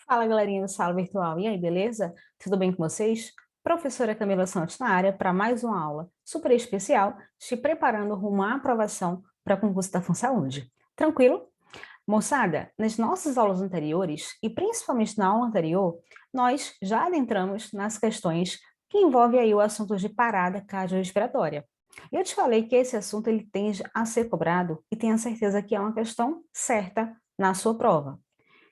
Fala, galerinha do Sala Virtual. E aí, beleza? Tudo bem com vocês? Professora Camila Santos na área para mais uma aula super especial, te preparando rumo à aprovação para concurso da FunSaúde. Tranquilo? Moçada, nas nossas aulas anteriores, e principalmente na aula anterior, nós já adentramos nas questões que envolvem aí o assunto de parada cardiorrespiratória. Eu te falei que esse assunto ele tende a ser cobrado e tenha certeza que é uma questão certa na sua prova.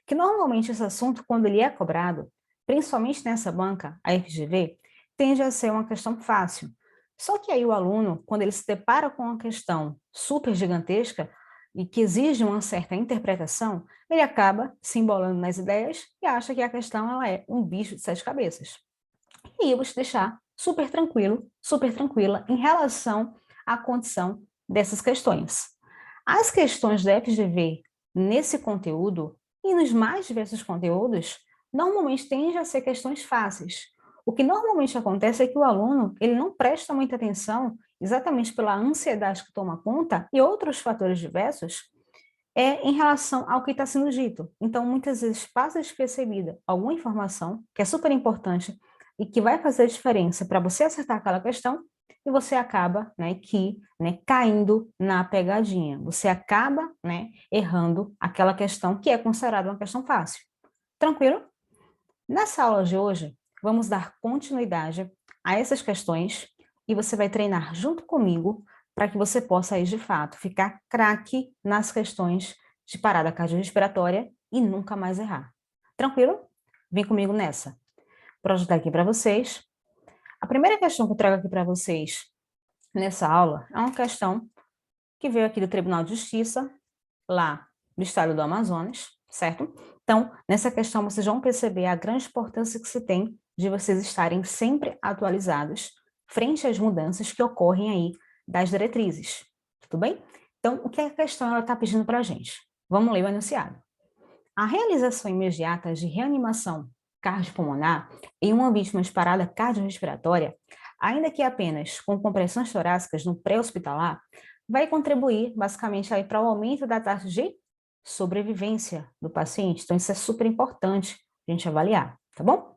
Que normalmente esse assunto, quando ele é cobrado, principalmente nessa banca, a FGV, tende a ser uma questão fácil. Só que aí o aluno, quando ele se depara com uma questão super gigantesca e que exige uma certa interpretação, ele acaba se embolando nas ideias e acha que a questão ela é um bicho de sete cabeças. E eu vou te deixar super tranquilo, super tranquila em relação à condição dessas questões. As questões da FGV nesse conteúdo e nos mais diversos conteúdos, normalmente tendem a ser questões fáceis. O que normalmente acontece é que o aluno ele não presta muita atenção, exatamente pela ansiedade que toma conta e outros fatores diversos, em relação ao que está sendo dito. Então, muitas vezes passa despercebida alguma informação que é super importante e que vai fazer diferença para você acertar aquela questão, e você acaba, caindo na pegadinha. Você acaba, errando aquela questão que é considerada uma questão fácil. Tranquilo? Nessa aula de hoje, vamos dar continuidade a essas questões e você vai treinar junto comigo para que você possa aí, de fato, ficar craque nas questões de parada cardiorrespiratória e nunca mais errar. Tranquilo? Vem comigo nessa. Para ajudar aqui para vocês, a primeira questão que eu trago aqui para vocês nessa aula é uma questão que veio aqui do Tribunal de Justiça, lá do estado do Amazonas, certo? Então, nessa questão, vocês vão perceber a grande importância que se tem de vocês estarem sempre atualizados frente às mudanças que ocorrem aí das diretrizes, tudo bem? Então, o que a questão está pedindo para a gente? Vamos ler o enunciado. A realização imediata de reanimação cardiopulmonar em uma vítima de parada cardiorrespiratória, ainda que apenas com compressões torácicas no pré-hospitalar, vai contribuir basicamente aí para o aumento da taxa de sobrevivência do paciente. Então, isso é super importante a gente avaliar, tá bom?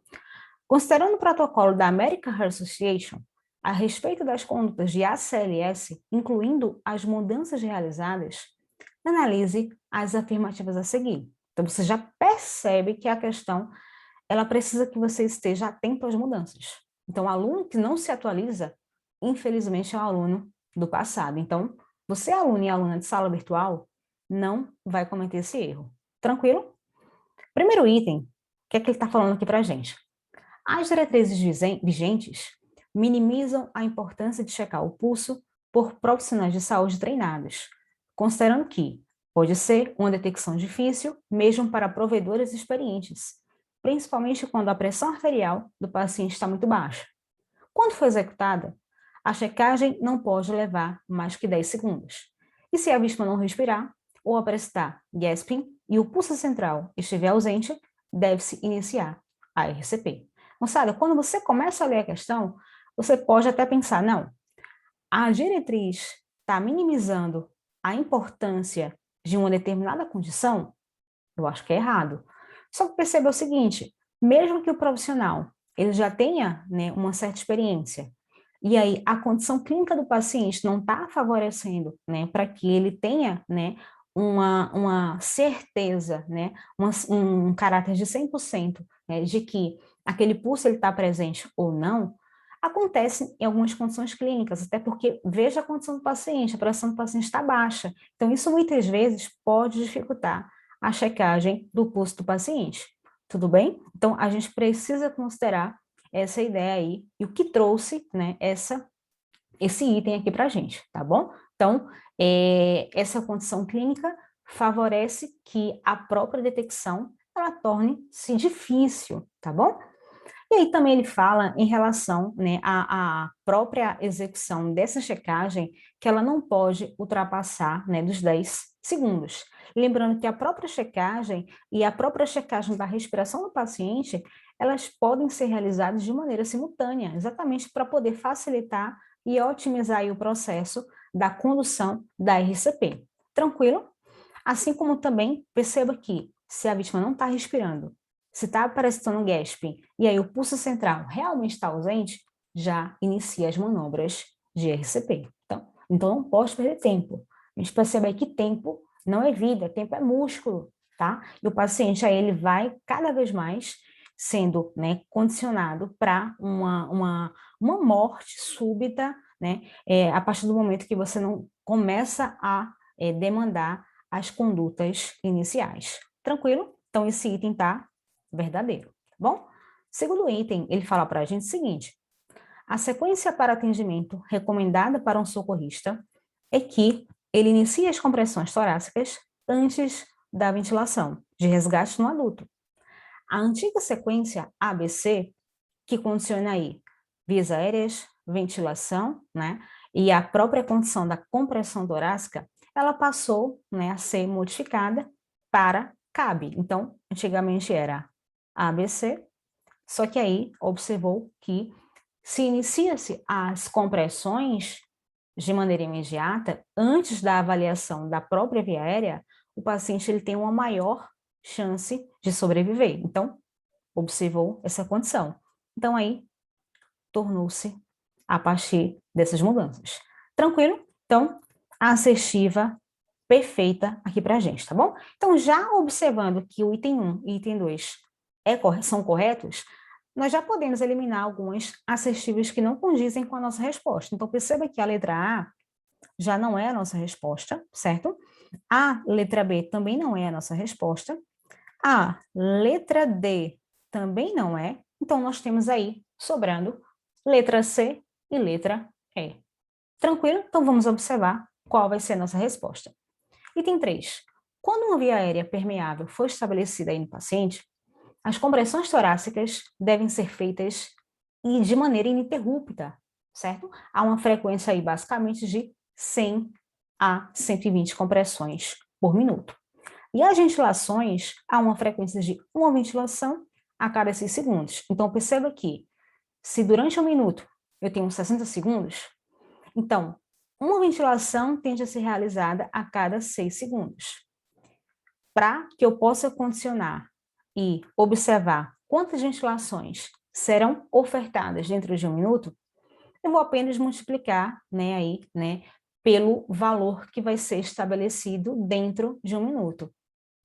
Considerando o protocolo da American Heart Association a respeito das condutas de ACLS, incluindo as mudanças realizadas, analise as afirmativas a seguir. Então, você já percebe que a questão ela precisa que você esteja atento às mudanças. Então, o aluno que não se atualiza, infelizmente, é um aluno do passado. Então, você, aluno e aluna de sala virtual, não vai cometer esse erro. Tranquilo? Primeiro item, o que é que ele está falando aqui para a gente? As diretrizes vigentes minimizam a importância de checar o pulso por profissionais de saúde treinados, considerando que pode ser uma detecção difícil, mesmo para provedores experientes, principalmente quando a pressão arterial do paciente está muito baixa. Quando for executada, a checagem não pode levar mais que 10 segundos. E se a vítima não respirar ou apresentar gasping e o pulso central estiver ausente, deve-se iniciar a RCP. Moçada, quando você começa a ler a questão, você pode até pensar, não, a diretriz está minimizando a importância de uma determinada condição? Eu acho que é errado. Só que perceba o seguinte, mesmo que o profissional ele já tenha, uma certa experiência, e aí a condição clínica do paciente não está favorecendo, para que ele tenha, uma certeza, um caráter de 100%, de que aquele pulso ele está presente ou não, acontece em algumas condições clínicas, até porque veja a condição do paciente, a pressão do paciente está baixa. Então, isso muitas vezes pode dificultar a checagem do pulso do paciente. Tudo bem? Então, a gente precisa considerar essa ideia aí e o que trouxe, esse item aqui para a gente, tá bom? Então, essa condição clínica favorece que a própria detecção ela torne-se difícil, tá bom? E aí também ele fala em relação, à própria execução dessa checagem, que ela não pode ultrapassar, dos 10 segundos. Lembrando que a própria checagem e a própria checagem da respiração do paciente, elas podem ser realizadas de maneira simultânea, exatamente para poder facilitar e otimizar aí o processo da condução da RCP. Tranquilo? Assim como também perceba que se a vítima não está respirando, Se está aparecendo gasping e aí o pulso central realmente está ausente, já inicia as manobras de RCP. Então não pode perder tempo. A gente percebe aí que tempo não é vida, tempo é músculo, tá? E o paciente aí ele vai cada vez mais sendo, né, condicionado para uma morte súbita, né, a partir do momento que você não começa a demandar as condutas iniciais. Tranquilo? Então esse item tá verdadeiro, tá bom? Segundo item, ele fala para a gente o seguinte: a sequência para atendimento recomendada para um socorrista é que ele inicie as compressões torácicas antes da ventilação de resgate no adulto. A antiga sequência ABC, que condiciona aí vias aéreas, ventilação, né, e a própria condição da compressão torácica, ela passou, né, a ser modificada para CAB. Então, antigamente era ABC, só que aí observou que se inicia-se as compressões de maneira imediata, antes da avaliação da própria via aérea, o paciente ele tem uma maior chance de sobreviver. Então, observou essa condição. Então, aí, tornou-se a partir dessas mudanças. Tranquilo? Então, a assertiva perfeita aqui para a gente, tá bom? Então, já observando que o item 1 e item 2 são corretos, nós já podemos eliminar algumas assertivas que não condizem com a nossa resposta. Então, perceba que a letra A já não é a nossa resposta, certo? A letra B também não é a nossa resposta. A letra D também não é. Então, nós temos aí, sobrando, letra C e letra E. Tranquilo? Então, vamos observar qual vai ser a nossa resposta. Item 3. Quando uma via aérea permeável for estabelecida aí no paciente, as compressões torácicas devem ser feitas e de maneira ininterrupta, certo? Há uma frequência aí basicamente de 100 a 120 compressões por minuto. E as ventilações, há uma frequência de uma ventilação a cada 6 segundos. Então, perceba que se durante um minuto eu tenho 60 segundos, então, uma ventilação tende a ser realizada a cada 6 segundos. Para que eu possa condicionar e observar quantas ventilações serão ofertadas dentro de um minuto, eu vou apenas multiplicar, né, aí, né, pelo valor que vai ser estabelecido dentro de um minuto,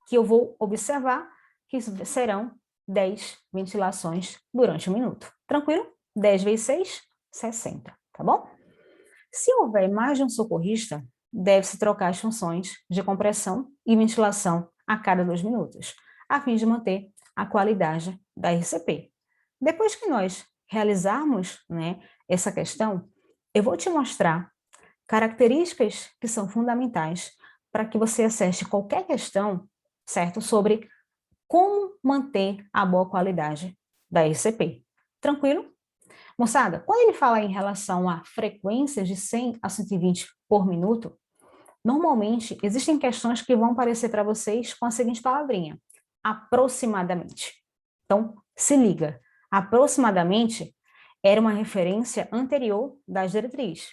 que eu vou observar que serão 10 ventilações durante um minuto. Tranquilo? 10 vezes 6, 60, tá bom? Se houver mais de um socorrista, deve-se trocar as funções de compressão e ventilação a cada 2 minutos, a fim de manter a qualidade da RCP. Depois que nós realizarmos, né, essa questão, eu vou te mostrar características que são fundamentais para que você acerte qualquer questão, certo? Sobre como manter a boa qualidade da RCP. Tranquilo? Moçada, quando ele fala em relação a frequências de 100 a 120 por minuto, normalmente existem questões que vão aparecer para vocês com a seguinte palavrinha: aproximadamente. Então, se liga, aproximadamente era uma referência anterior das diretrizes.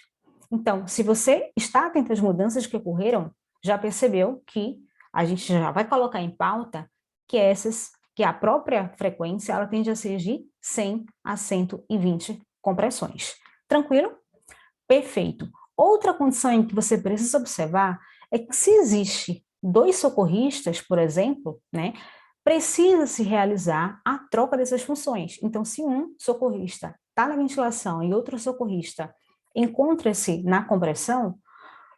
Então, se você está atento às mudanças que ocorreram, já percebeu que a gente já vai colocar em pauta que a própria frequência ela tende a ser de 100 a 120 compressões. Tranquilo? Perfeito. Outra condição em que você precisa observar é que se existe dois socorristas, por exemplo, né, precisa-se realizar a troca dessas funções. Então, se um socorrista está na ventilação e outro socorrista encontra-se na compressão,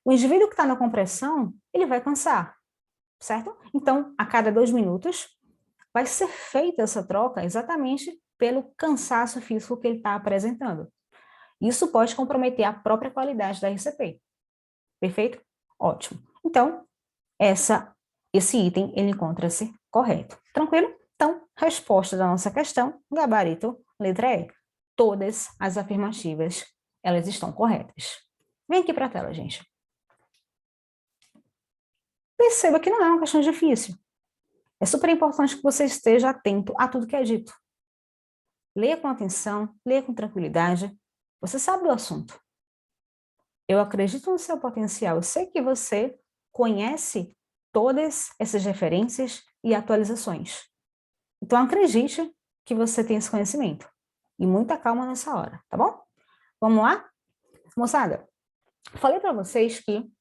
o indivíduo que está na compressão, ele vai cansar, certo? Então, a cada 2 minutos, vai ser feita essa troca exatamente pelo cansaço físico que ele está apresentando. Isso pode comprometer a própria qualidade da RCP. Perfeito? Ótimo. Então, esse item, ele encontra-se correto. Tranquilo? Então, resposta da nossa questão, gabarito, letra E. Todas as afirmativas, elas estão corretas. Vem aqui para a tela, gente. Perceba que não é uma questão difícil. É super importante que você esteja atento a tudo que é dito. Leia com atenção, leia com tranquilidade. Você sabe do assunto. Eu acredito no seu potencial. Eu sei que você conhece todas essas referências e atualizações. Então, acredite que você tem esse conhecimento. E muita calma nessa hora, tá bom? Vamos lá? Moçada, falei para vocês que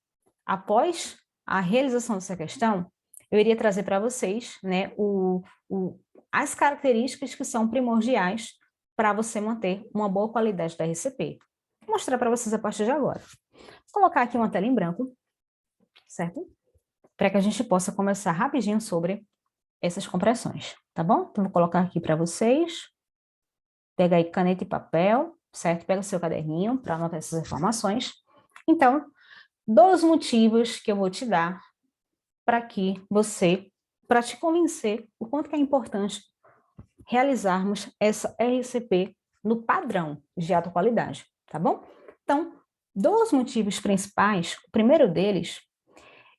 após a realização dessa questão, eu iria trazer para vocês, né, as características que são primordiais para você manter uma boa qualidade da RCP. Vou mostrar para vocês a partir de agora. Vou colocar aqui uma tela em branco, certo? Para que a gente possa começar rapidinho sobre essas compressões, tá bom? Então, vou colocar aqui para vocês. Pega aí caneta e papel, certo? Pega o seu caderninho para anotar essas informações. Então, 2 motivos que eu vou te dar para te convencer o quanto que é importante realizarmos essa RCP no padrão de alta qualidade, tá bom? Então, 2 motivos principais. O primeiro deles,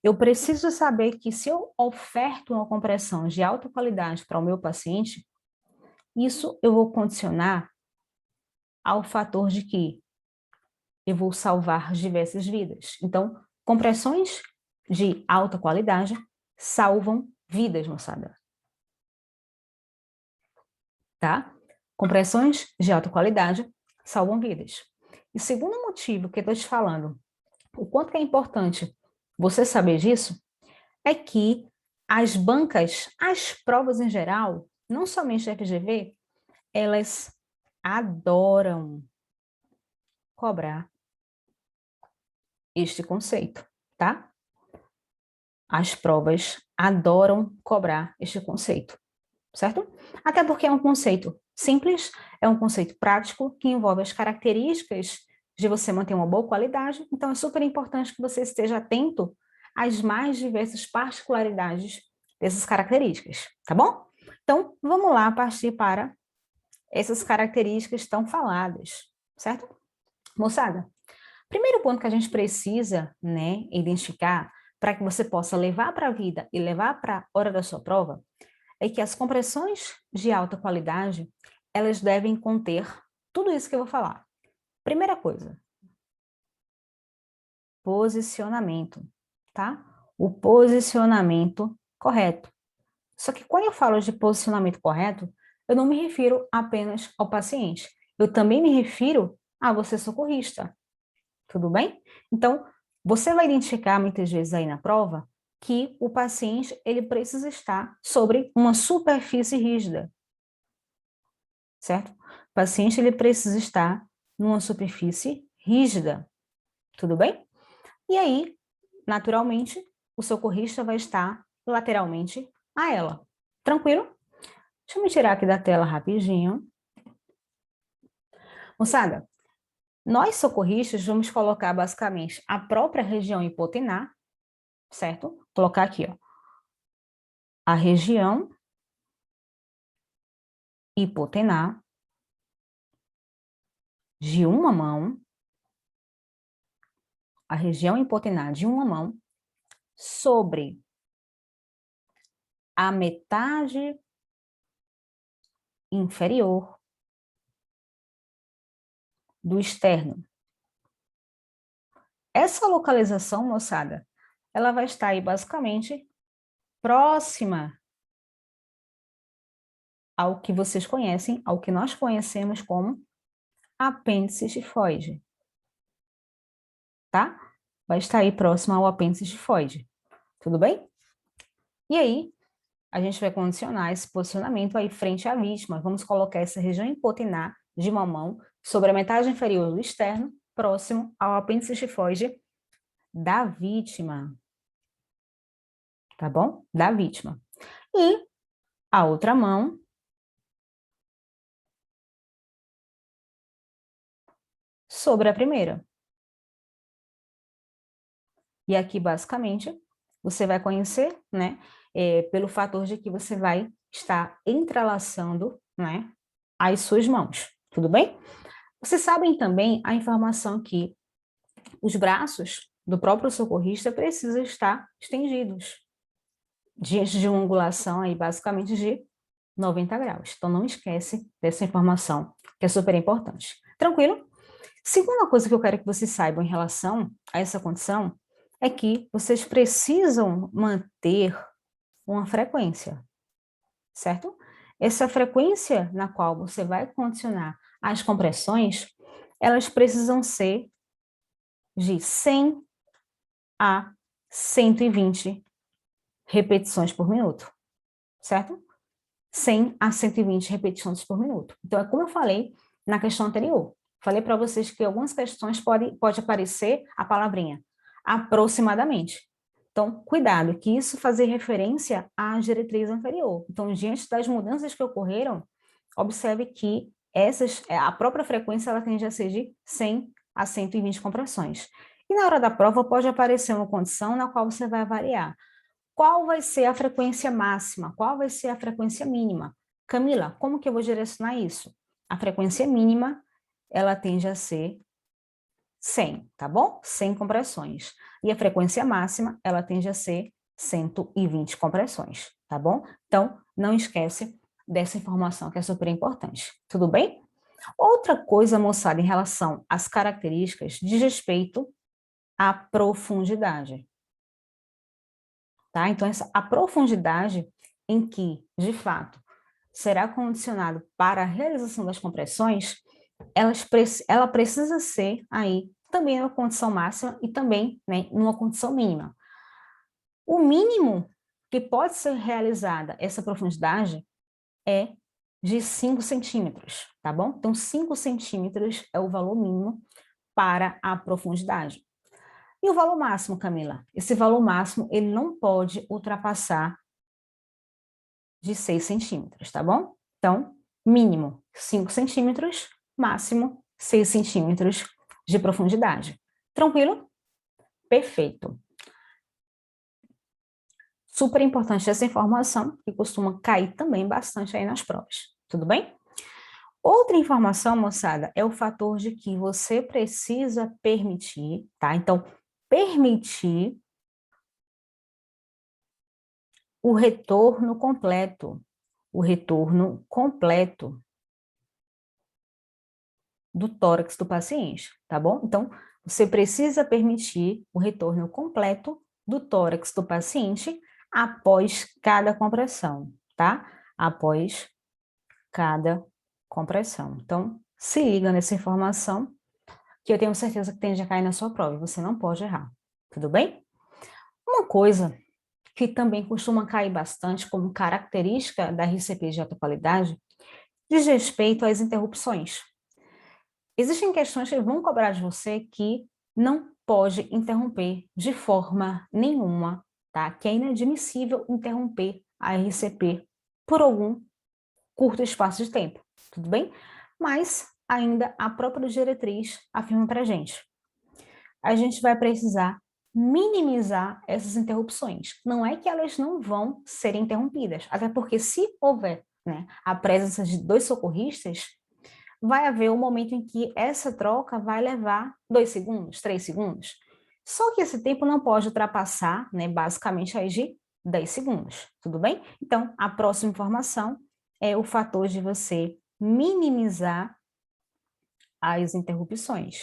eu preciso saber que se eu oferto uma compressão de alta qualidade para o meu paciente, isso eu vou condicionar ao fator de que eu vou salvar diversas vidas. Então, compressões de alta qualidade salvam vidas, moçada. Tá? Compressões de alta qualidade salvam vidas. E segundo motivo que eu estou te falando, o quanto é importante você saber disso, é que as bancas, as provas em geral, não somente a FGV, elas adoram cobrar este conceito, tá? As provas adoram cobrar este conceito, certo? Até porque é um conceito simples, é um conceito prático, que envolve as características de você manter uma boa qualidade, então é super importante que você esteja atento às mais diversas particularidades dessas características, tá bom? Então, vamos lá partir para essas características tão faladas, certo? Moçada, primeiro ponto que a gente precisa, né, identificar para que você possa levar para a vida e levar para a hora da sua prova, é que as compressões de alta qualidade, elas devem conter tudo isso que eu vou falar. Primeira coisa, posicionamento, tá? O posicionamento correto. Só que quando eu falo de posicionamento correto, eu não me refiro apenas ao paciente. Eu também me refiro a você socorrista. Tudo bem? Então, você vai identificar muitas vezes aí na prova que o paciente ele precisa estar sobre uma superfície rígida, certo? O paciente ele precisa estar numa superfície rígida, tudo bem? E aí, naturalmente, o socorrista vai estar lateralmente a ela. Tranquilo? Deixa eu me tirar aqui da tela rapidinho. Moçada, nós socorristas vamos colocar basicamente a própria região hipotenar, certo? Vou colocar aqui, ó. A região hipotenar de uma mão, a região hipotenar de uma mão, sobre a metade inferior do externo. Essa localização, moçada, ela vai estar aí basicamente próxima ao que vocês conhecem, ao que nós conhecemos como apêndice tifoide, tá? Vai estar aí próximo ao apêndice tifoide, tudo bem? E aí, a gente vai condicionar esse posicionamento aí frente à vítima. Vamos colocar essa região hipotenar de uma mão sobre a metade inferior do externo, próximo ao apêndice tifoide da vítima, tá bom? Da vítima. E a outra mão sobre a primeira. E aqui, basicamente, você vai conhecer, né, pelo fator de que você vai estar entrelaçando, né, as suas mãos, tudo bem? Vocês sabem também a informação que os braços do próprio socorrista precisam estar estendidos, diante de uma angulação aí, basicamente, de 90 graus. Então, não esquece dessa informação, que é super importante. Tranquilo? Segunda coisa que eu quero que vocês saibam em relação a essa condição é que vocês precisam manter uma frequência, certo? essa frequência na qual você vai condicionar as compressões, elas precisam ser de 100 a 120 repetições por minuto, certo? 100 a 120 repetições por minuto. Então, é como eu falei na questão anterior. Falei para vocês que algumas questões pode aparecer a palavrinha aproximadamente. Então, cuidado, que isso fazer referência à diretriz anterior. Então, diante das mudanças que ocorreram, observe que a própria frequência ela tende a ser de 100 a 120 compressões. E na hora da prova pode aparecer uma condição na qual você vai avaliar qual vai ser a frequência máxima, qual vai ser a frequência mínima. Camila, como que eu vou direcionar isso? A frequência mínima, ela tende a ser 100, tá bom? 100 compressões. E a frequência máxima, ela tende a ser 120 compressões, tá bom? Então, não esquece dessa informação que é super importante. Tudo bem? Outra coisa, moçada, em relação às características, diz respeito à profundidade. Tá? Então, a profundidade em que, de fato, será condicionado para a realização das compressões, ela precisa ser aí também numa condição máxima e também, né, numa condição mínima. O mínimo que pode ser realizada essa profundidade é de 5 centímetros, tá bom? Então, 5 centímetros é o valor mínimo para a profundidade. E o valor máximo, Camila? Esse valor máximo, ele não pode ultrapassar de 6 centímetros, tá bom? Então, mínimo 5 centímetros, máximo 6 centímetros de profundidade. Tranquilo? Perfeito. Super importante essa informação, que costuma cair também bastante aí nas provas. Tudo bem? Outra informação, moçada, é o fator de que você precisa permitir, tá? Então, permitir o retorno completo do tórax do paciente, tá bom? Então, você precisa permitir o retorno completo do tórax do paciente após cada compressão, tá? Após cada compressão. Então, se liga nessa informação, que eu tenho certeza que tende a cair na sua prova, e você não pode errar, tudo bem? Uma coisa que também costuma cair bastante como característica da RCP de alta qualidade diz respeito às interrupções. Existem questões que vão cobrar de você que não pode interromper de forma nenhuma, tá? Que é inadmissível interromper a RCP por algum curto espaço de tempo, tudo bem? Mas ainda a própria diretriz afirma para a gente vai precisar minimizar essas interrupções. Não é que elas não vão ser interrompidas, até porque se houver, né, a presença de 2 socorristas, vai haver um momento em que essa troca vai levar 2 segundos, 3 segundos. Só que esse tempo não pode ultrapassar, né, basicamente aí de 10 segundos, tudo bem? Então, a próxima informação é o fator de você minimizar as interrupções,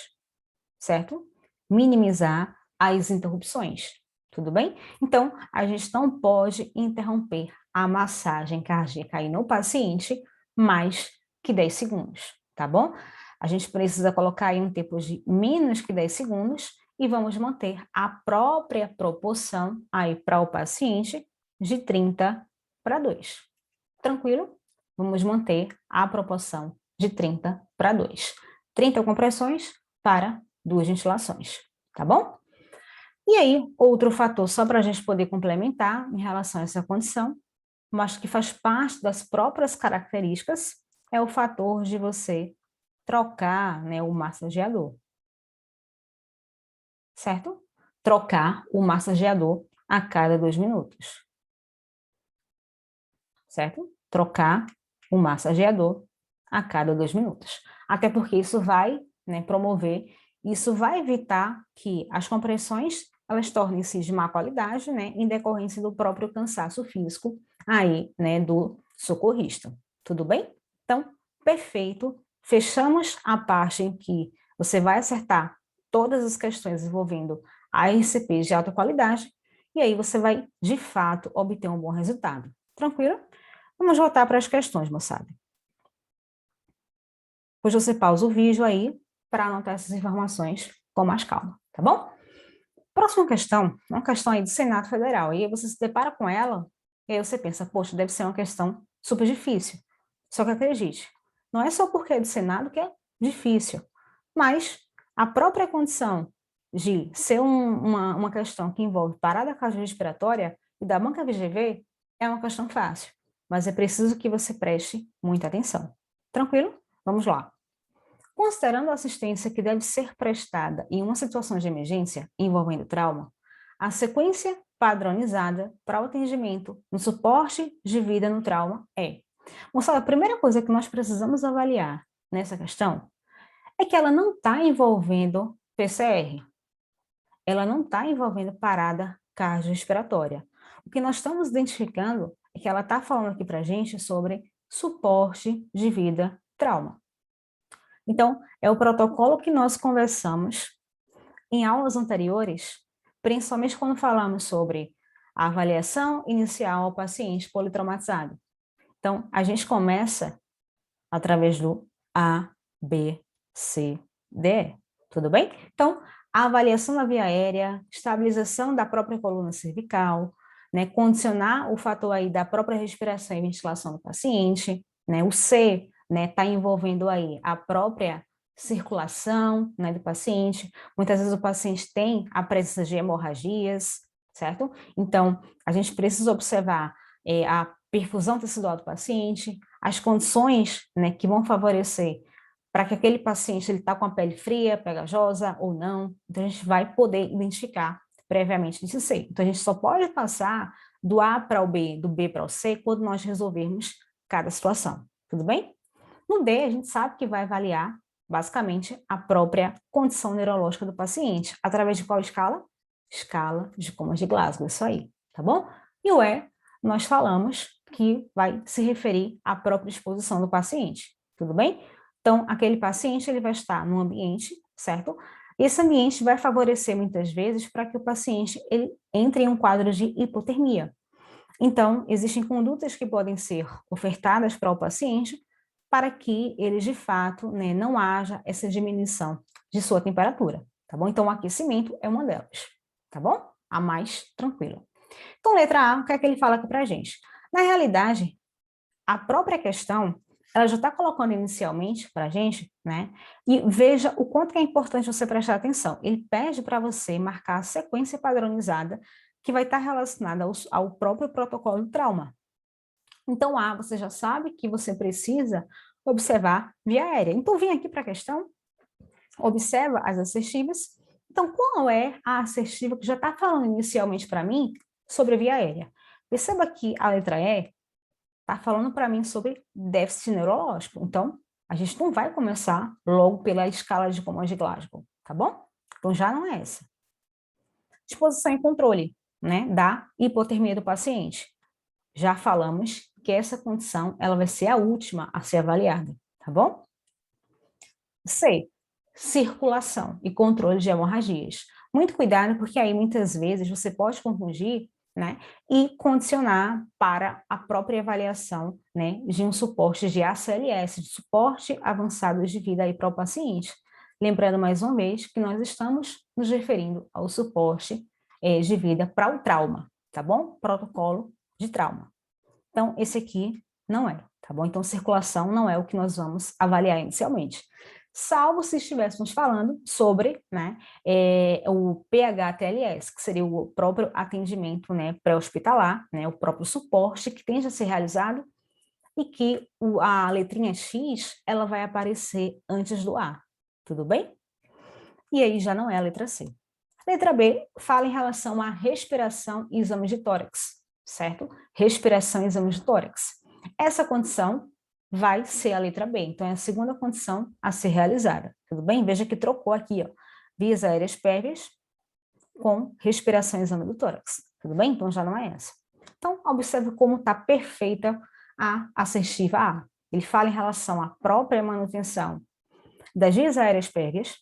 certo? Minimizar as interrupções, tudo bem? Então, a gente não pode interromper a massagem cardíaca aí no paciente mais que 10 segundos, tá bom? A gente precisa colocar aí um tempo de menos que 10 segundos e vamos manter a própria proporção aí para o paciente de 30 para 2. Tranquilo? Vamos manter a proporção de 30 para 2. 30 compressões para 2 ventilações, tá bom? E aí, outro fator, só para a gente poder complementar em relação a essa condição, mas que faz parte das próprias características, é o fator de você trocar, né, o massageador, certo? Trocar o massageador a cada 2 minutos, certo? Trocar o massageador a cada 2 minutos. Até porque isso vai, né, promover, isso vai evitar que as compressões elas tornem-se de má qualidade, né, em decorrência do próprio cansaço físico aí, né, do socorrista. Tudo bem? Então, perfeito. Fechamos a parte em que você vai acertar todas as questões envolvendo a RCP de alta qualidade e aí você vai, de fato, obter um bom resultado. Tranquilo? Vamos voltar para as questões, moçada. Depois você pausa o vídeo aí para anotar essas informações com mais calma, tá bom? Próxima questão, uma questão aí do Senado Federal. Aí você se depara com ela e aí você pensa, poxa, deve ser uma questão super difícil. Só que acredite, não é só porque é do Senado que é difícil, mas a própria condição de ser uma questão que envolve parada cardiorrespiratória e da banca VGV é uma questão fácil, mas é preciso que você preste muita atenção. Tranquilo? Vamos lá. Considerando a assistência que deve ser prestada em uma situação de emergência envolvendo trauma, a sequência padronizada para o atendimento no suporte de vida no trauma é: moçada, a primeira coisa que nós precisamos avaliar nessa questão é que ela não está envolvendo PCR, ela não está envolvendo parada cardiorrespiratória. O que nós estamos identificando é que ela está falando aqui para a gente sobre suporte de vida trauma. Então, é o protocolo que nós conversamos em aulas anteriores, principalmente quando falamos sobre a avaliação inicial ao paciente politraumatizado. Então, a gente começa através do A, B, C, D, tudo bem? Então, a avaliação da via aérea, estabilização da própria coluna cervical, né, condicionar o fator aí da própria respiração e ventilação do paciente, né, o C, né, tá envolvendo aí a própria circulação, né, do paciente. Muitas vezes o paciente tem a presença de hemorragias, certo? Então, a gente precisa observar a perfusão tecidual do paciente, as condições, né, que vão favorecer para que aquele paciente ele está com a pele fria, pegajosa ou não. Então, a gente vai poder identificar previamente esse C. Então, a gente só pode passar do A para o B, do B para o C, quando nós resolvermos cada situação. Tudo bem? No D, a gente sabe que vai avaliar, basicamente, a própria condição neurológica do paciente. Através de qual escala? Escala de Comas de Glasgow, isso aí, tá bom? E o E, nós falamos que vai se referir à própria exposição do paciente, tudo bem? Então, aquele paciente ele vai estar num ambiente, certo? Esse ambiente vai favorecer muitas vezes para que o paciente ele entre em um quadro de hipotermia. Então, existem condutas que podem ser ofertadas para o paciente para que ele, de fato, né, não haja essa diminuição de sua temperatura, tá bom? Então, o aquecimento é uma delas, tá bom? A mais tranquila. Então, letra A, o que é que ele fala aqui para a gente? Na realidade, a própria questão, ela já está colocando inicialmente para a gente, né? E veja o quanto que é importante você prestar atenção. Ele pede para você marcar a sequência padronizada que vai estar relacionada ao próprio protocolo do trauma. Então, A, você já sabe que você precisa observar via aérea. Então, vem aqui para a questão, observa as assertivas. Então, qual é a assertiva que já está falando inicialmente para mim sobre via aérea? Perceba que a letra E está falando para mim sobre déficit neurológico. Então, a gente não vai começar logo pela escala de Comas de Glasgow, tá bom? Então, já não é essa. Disposição e controle, né, da hipotermia do paciente. Já falamos que essa condição ela vai ser a última a ser avaliada, tá bom? C, circulação e controle de hemorragias. Muito cuidado, porque aí muitas vezes você pode confundir, né, e condicionar para a própria avaliação, né, de um suporte de ACLS, de suporte avançado de vida aí para o paciente. Lembrando mais uma vez que nós estamos nos referindo ao suporte de vida para o trauma, tá bom? Protocolo de trauma. Então, esse aqui não é, tá bom? Então, circulação não é o que nós vamos avaliar inicialmente. Salvo se estivéssemos falando sobre, né, o PHTLS, que seria o próprio atendimento, né, pré-hospitalar, né, o próprio suporte que tende a ser realizado e que a letrinha X, ela vai aparecer antes do A, tudo bem? E aí já não é a letra C. Letra B fala em relação à respiração e exame de tórax, certo? Respiração e exame de tórax. Essa condição vai ser a letra B, então é a segunda condição a ser realizada, tudo bem? Veja que trocou aqui, ó, vias aéreas prévias com respiração e exame do tórax, tudo bem? Então já não é essa. Então, observe como está perfeita a assertiva A. Ele fala em relação à própria manutenção das vias aéreas prévias,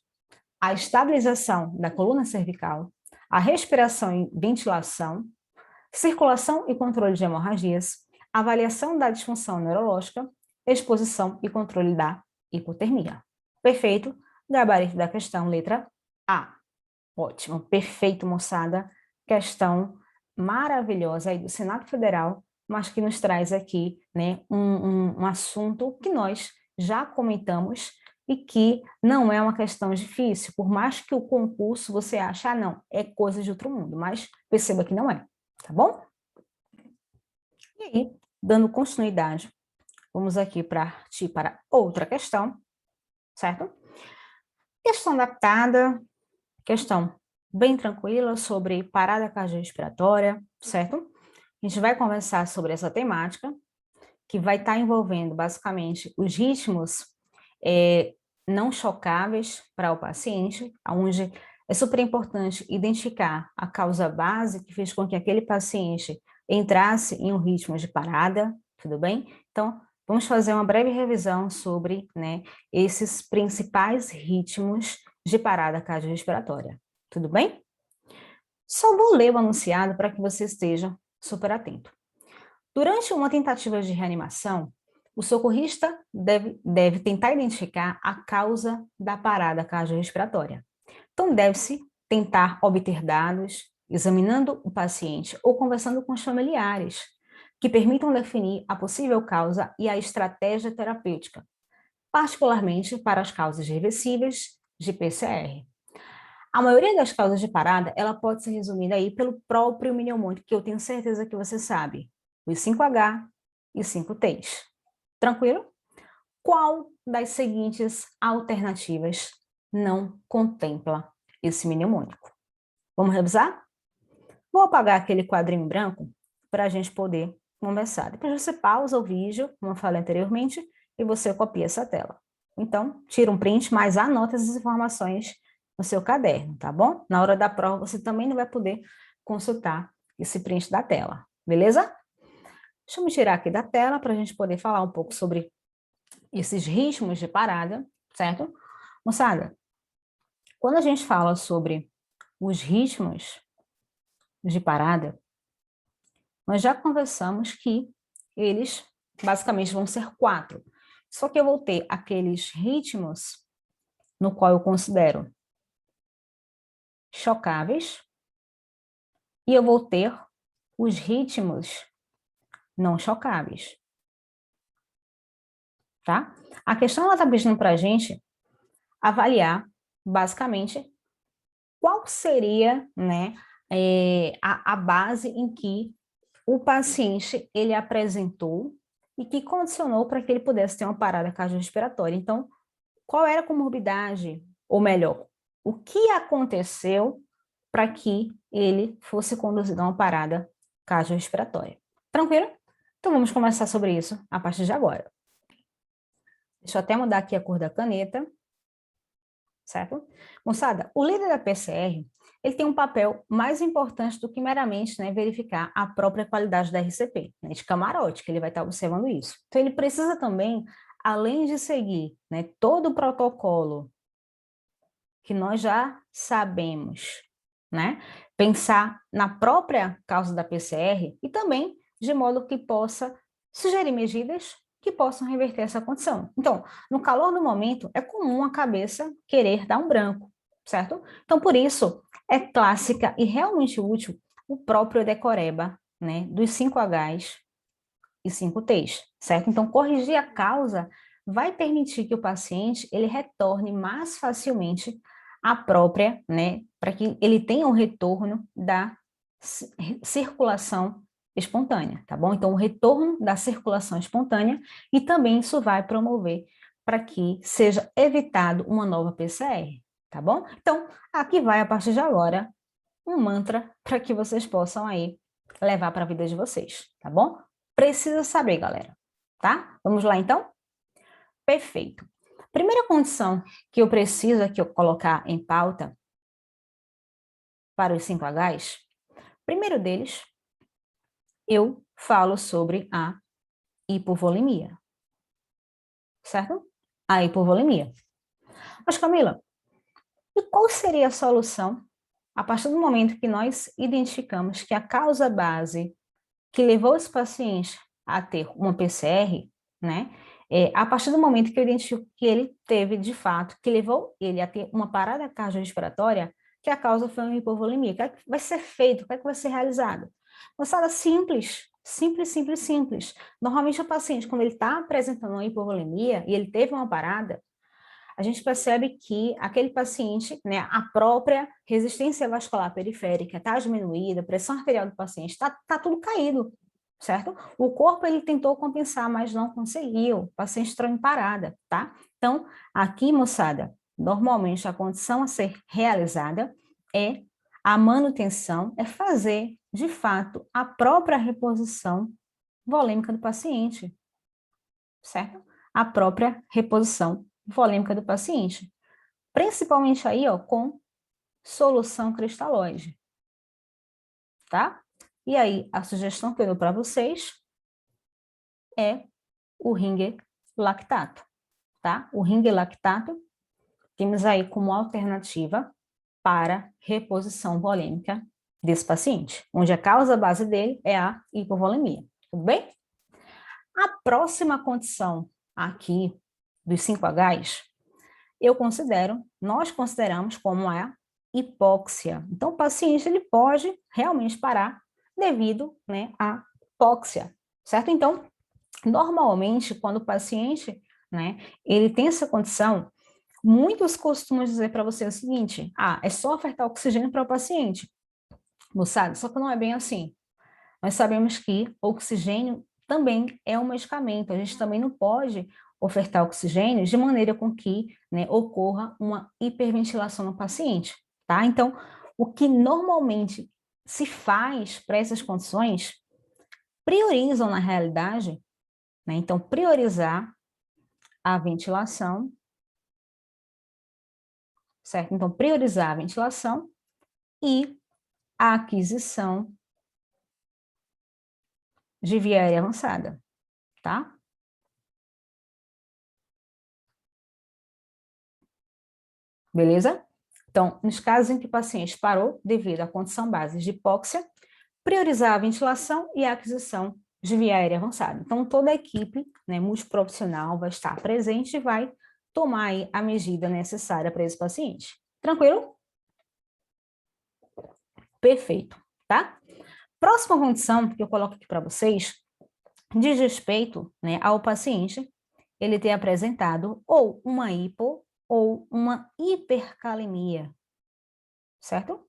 a estabilização da coluna cervical, a respiração e ventilação, circulação e controle de hemorragias, avaliação da disfunção neurológica, exposição e controle da hipotermia. Perfeito? Gabarito da questão, letra A. Ótimo, perfeito, moçada. Questão maravilhosa aí do Senado Federal, mas que nos traz aqui, né, um assunto que nós já comentamos e que não é uma questão difícil, por mais que o concurso você ache, ah, não, é coisa de outro mundo, mas perceba que não é, tá bom? E aí, dando continuidade, vamos aqui partir para outra questão, certo? Questão adaptada, questão bem tranquila sobre parada cardiorrespiratória, certo? A gente vai conversar sobre essa temática, que vai estar envolvendo basicamente os ritmos não chocáveis para o paciente, onde é super importante identificar a causa base que fez com que aquele paciente entrasse em um ritmo de parada, tudo bem? Então, vamos fazer uma breve revisão sobre, né, esses principais ritmos de parada cardiorrespiratória, tudo bem? Só vou ler o anunciado para que você esteja super atento. Durante uma tentativa de reanimação, o socorrista deve tentar identificar a causa da parada cardiorrespiratória. Então, deve-se tentar obter dados, examinando o paciente ou conversando com os familiares, que permitam definir a possível causa e a estratégia terapêutica, particularmente para as causas reversíveis de PCR. A maioria das causas de parada, ela pode ser resumida aí pelo próprio mnemônico, que eu tenho certeza que você sabe, os 5H e 5Ts. Tranquilo? Qual das seguintes alternativas não contempla esse mnemônico? Vamos revisar? Vou apagar aquele quadrinho branco para a gente poder conversar. Depois você pausa o vídeo, como eu falei anteriormente, e você copia essa tela. Então, tira um print, mas anota essas informações no seu caderno, tá bom? Na hora da prova, você também não vai poder consultar esse print da tela, beleza? Deixa eu me tirar aqui da tela para a gente poder falar um pouco sobre esses ritmos de parada, certo? Moçada, quando a gente fala sobre os ritmos de parada, nós já conversamos que eles basicamente vão ser 4. Só que eu vou ter aqueles ritmos no qual eu considero chocáveis e eu vou ter os ritmos não chocáveis. Tá? A questão está pedindo para a gente avaliar, basicamente, qual seria, né, a base em que o paciente ele apresentou e que condicionou para que ele pudesse ter uma parada cardiorrespiratória. Então, qual era a comorbidade, ou melhor, o que aconteceu para que ele fosse conduzido a uma parada cardiorrespiratória? Tranquilo? Então, vamos conversar sobre isso a partir de agora. Deixa eu até mudar aqui a cor da caneta, certo? Moçada, o líder da PCR, ele tem um papel mais importante do que meramente, né, verificar a própria qualidade da RCP, né, de camarote, que ele vai estar observando isso. Então, ele precisa também, além de seguir, né, todo o protocolo que nós já sabemos, né, pensar na própria causa da PCR e também de modo que possa sugerir medidas que possam reverter essa condição. Então, no calor do momento, é comum a cabeça querer dar um branco, certo? Então, por isso, é clássica e realmente útil o próprio decoreba, né, dos 5Hs e 5Ts, certo? Então, corrigir a causa vai permitir que o paciente ele retorne mais facilmente à própria, né, para que ele tenha um retorno da circulação espontânea, tá bom? Então, o retorno da circulação espontânea e também isso vai promover para que seja evitado uma nova PCR, tá bom? Então, aqui vai, a partir de agora, um mantra para que vocês possam aí levar para a vida de vocês, tá bom? Precisa saber, galera, tá? Vamos lá, então? Perfeito. Primeira condição que eu preciso aqui colocar em pauta para os 5Hs, primeiro deles, eu falo sobre a hipovolemia, certo? A hipovolemia. Mas, Camila, e qual seria a solução a partir do momento que nós identificamos que a causa base que levou esse paciente a ter uma PCR, né? A partir do momento que eu identifico que ele teve, de fato, que levou ele a ter uma parada cardiorrespiratória, que a causa foi uma hipovolemia. O que é que vai ser feito? O que é que vai ser realizado? Moçada, simples, simples, simples, simples. Normalmente o paciente, quando ele está apresentando uma hipovolemia e ele teve uma parada, a gente percebe que aquele paciente, né, a própria resistência vascular periférica está diminuída, a pressão arterial do paciente está tudo caído, certo? O corpo ele tentou compensar, mas não conseguiu, o paciente entrou em parada, tá? Então, aqui, moçada, normalmente a condição a ser realizada é a manutenção, é fazer, de fato, a própria reposição volêmica do paciente, certo? A própria reposição volêmica do paciente. Principalmente aí, ó, com solução cristalóide, tá? E aí, a sugestão que eu dou para vocês é o Ringer lactato, tá? O Ringer lactato temos aí como alternativa para reposição volêmica desse paciente, onde a causa base dele é a hipovolemia, tudo bem? A próxima condição aqui dos 5Hs, nós consideramos como a hipóxia. Então, o paciente ele pode realmente parar devido, né, à hipóxia, certo? Então, normalmente, quando o paciente, né, ele tem essa condição, muitos costumam dizer para você o seguinte: é só ofertar oxigênio para o paciente. Moçada, só que não é bem assim. Nós sabemos que oxigênio também é um medicamento, a gente também não pode ofertar oxigênio de maneira com que, né, ocorra uma hiperventilação no paciente, tá? Então, o que normalmente se faz para essas condições, priorizam na realidade, né? Então, priorizar a ventilação, certo? Então, priorizar a ventilação e a aquisição de via aérea avançada, tá? Beleza? Então, nos casos em que o paciente parou devido à condição base de hipóxia, priorizar a ventilação e a aquisição de via aérea avançada. Então, toda a equipe, né, multiprofissional vai estar presente e vai tomar aí a medida necessária para esse paciente. Tranquilo? Perfeito, tá? Próxima condição que eu coloco aqui para vocês diz respeito, né, ao paciente ele ter apresentado ou uma hipo ou uma hipercalemia, certo?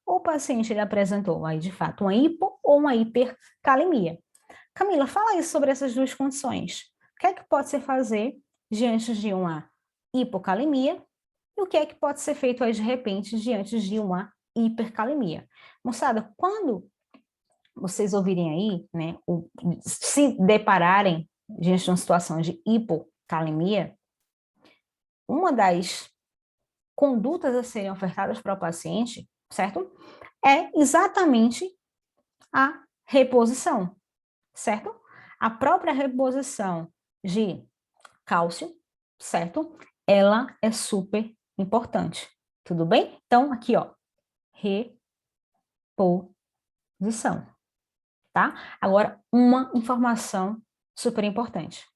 O paciente ele apresentou aí de fato uma hipo ou uma hipercalemia. Camila, fala aí sobre essas duas condições. O que é que pode se fazer diante de uma hipocalemia e o que é que pode ser feito aí de repente diante de uma hipercalemia? Moçada, quando vocês ouvirem aí, né, se depararem diante de uma situação de hipocalemia, uma das condutas a serem ofertadas para o paciente, certo? É exatamente a reposição, certo? A própria reposição de cálcio, certo? Ela é super importante, tudo bem? Então, aqui, ó, reposição, tá? Agora, uma informação super importante.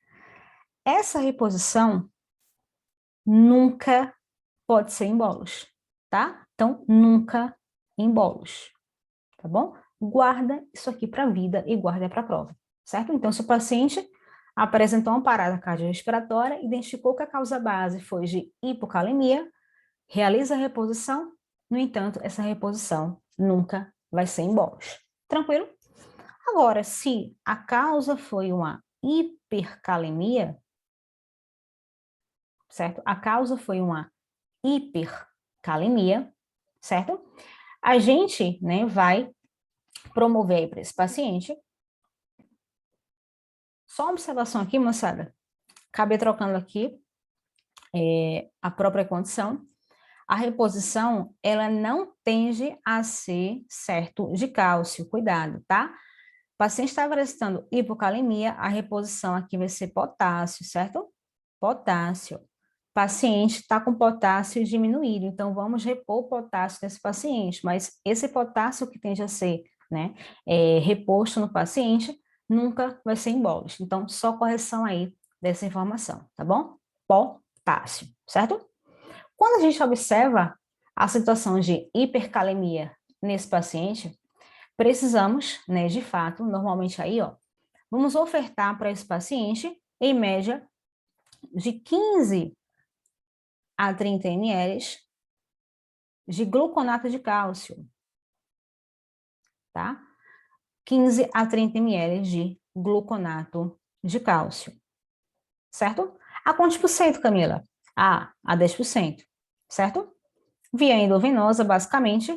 Essa reposição nunca pode ser em bolos, tá? Então, nunca em bolos, tá bom? Guarda isso aqui para a vida e guarda para a prova, certo? Então, se o paciente apresentou uma parada cardiorrespiratória, identificou que a causa base foi de hipocalemia, realiza a reposição, no entanto, essa reposição nunca vai ser em bolos. Tranquilo? Agora, se a causa foi uma hipercalemia, certo? A causa foi uma hipercalemia, certo? A gente, né, vai promover aí para esse paciente. Só uma observação aqui, moçada. Acabei trocando aqui a própria condição. A reposição, ela não tende a ser certo de cálcio, cuidado, tá? O paciente está apresentando hipocalemia, a reposição aqui vai ser potássio, certo? Potássio. O paciente está com potássio diminuído, então vamos repor o potássio desse paciente, mas esse potássio que tende a ser, né, reposto no paciente nunca vai ser em bolos. Então, só correção aí dessa informação, tá bom? Potássio, certo? Quando a gente observa a situação de hipercalemia nesse paciente, precisamos, né, de fato, normalmente aí, ó, vamos ofertar para esse paciente, em média, de 15 a 30 ml de gluconato de cálcio, tá? 15 a 30 ml de gluconato de cálcio, certo? A quantos por cento, Camila? A 10%, certo? Via endovenosa, basicamente,